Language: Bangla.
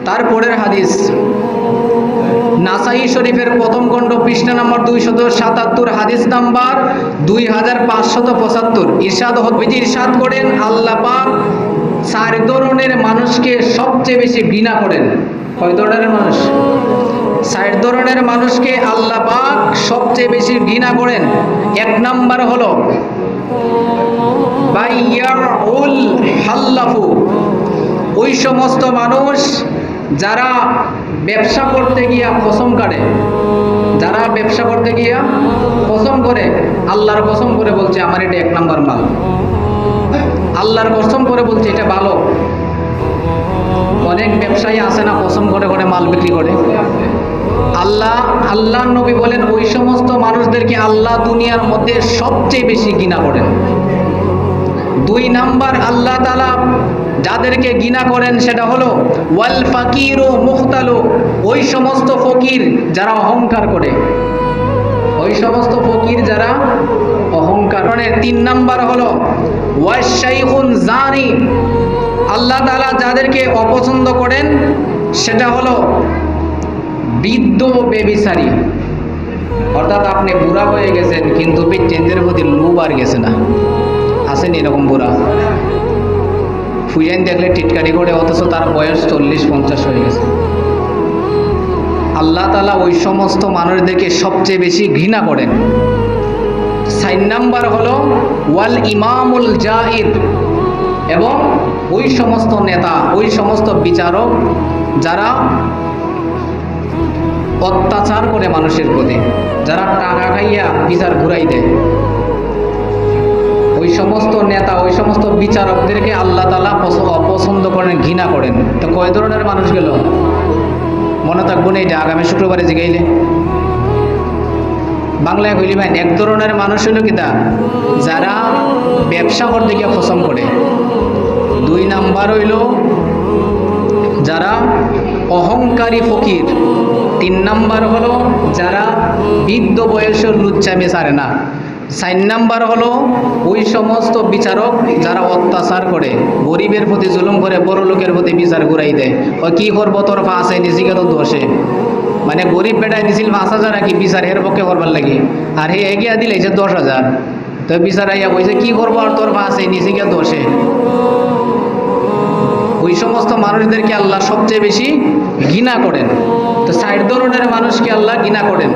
তারপরের হাদিস নাসাই শরীফের প্রথম খণ্ড পৃষ্ঠা নম্বর 277, হাদিস নাম্বার 2575। ইরশাদ করেন আল্লাহ পাক 4 ধরনের মানুষকে সবচেয়ে বেশি ঘৃণা করেন। কয় ধরনের মানুষ? 4 ধরনের মানুষকে আল্লাহ পাক সবচেয়ে বেশি ঘৃণা করেন। 1 নাম্বার হলো বাইয়াউল হাল্লাফু, ওই সমস্ত মানুষ যারা ব্যবসা করতে গিয়া কসম কাটে। যারা ব্যবসা করতে গিয়া কসম করে, আল্লাহর কসম করে বলছে আমার এটা 1 নাম্বার মাল, আল্লাহর কসম করে বলছে এটা ভালো। অনেক ব্যবসায়ী আছে না, কসম করে করে মাল বিক্রি করে। আল্লাহর নবী বলেন ওই সমস্ত মানুষদেরকে আল্লাহ দুনিয়ার মধ্যে সবচেয়ে বেশি ঘৃণা করেন। 2 নাম্বার আল্লাহ তাআলা যাদেরকে ঘৃণা করেন সেটা হলো ওয়াল ফাকিরু মুখতালু, ওই সমস্ত ফকির যারা অহংকার করে। ওই সমস্ত ফকির যারা অহংকার করে। 3 নাম্বার হলো ওয়াশাইখুন জানি, আল্লাহ তাআলা যাদেরকে অপছন্দ করেন সেটা হলো বৃদ্ধ বেবিচারী। অর্থাৎ আপনি বুড়া হয়ে গেছেন কিন্তু পেটের প্রতি লোভ আর গেছে না। আসেন এরকম বুড়া, ফুইয়ান দেখলে টিটকারি করে, অথচ তার বয়স 40-50 হয়ে গেছে। আল্লাহ তাআলা ওই সমস্ত মানুষদেরকে সবচেয়ে বেশি ঘৃণা করেন। 4 নাম্বার হলো ওয়াল ইমামুল জাহির, এবং ওই সমস্ত নেতা, ওই সমস্ত বিচারক যারা অত্যাচার করে মানুষের প্রতি, যারা টাকা খাইয়া বিচার ঘুরাই দেয়। ওই সমস্ত নেতা, ওই সমস্ত বিচারকদেরকে আল্লাহ তাআলা অপছন্দ করেন, ঘৃণা করেন। তো কয় ধরনের মানুষ গেল? মনে থাকবো না, এটা আগামী শুক্রবারে জিগাইলে বাংলায় কইলি ভাই। 1 ধরনের মানুষ হলো কিতা, যারা ব্যবসা করতে গিয়ে কসম করে। 2 নাম্বার হইল যারা অহংকারী ফকির। 3 নাম্বার হলো যারা বৃদ্ধ বয়সের লুচ্চামি ছাড়ে না। 4 নাম্বার হলো ওই সমস্ত বিচারক যারা অত্যাচার করে, গরিবের প্রতি জুলুম করে, বড় লোকের প্রতি বিচার ঘুরাই দেয়। ও কি করবো, তোর ফাঁসে নিজেকে তো দোষে, মানে গরিব বেটায় দিছিল 5,000 নাকি বিচার এর পক্ষে করবার লাগি, আর হে এগিয়া দিলে 10,000। তো বিচার আইয়া কইছে কি করবো, আর তোর ফাঁসে নিজেকে দোষে। ওই সমস্ত মানুষদেরকে আল্লাহ সবচেয়ে বেশি ঘৃণা করেন। তো 4 ধরনের মানুষকে আল্লাহ ঘৃণা করেন।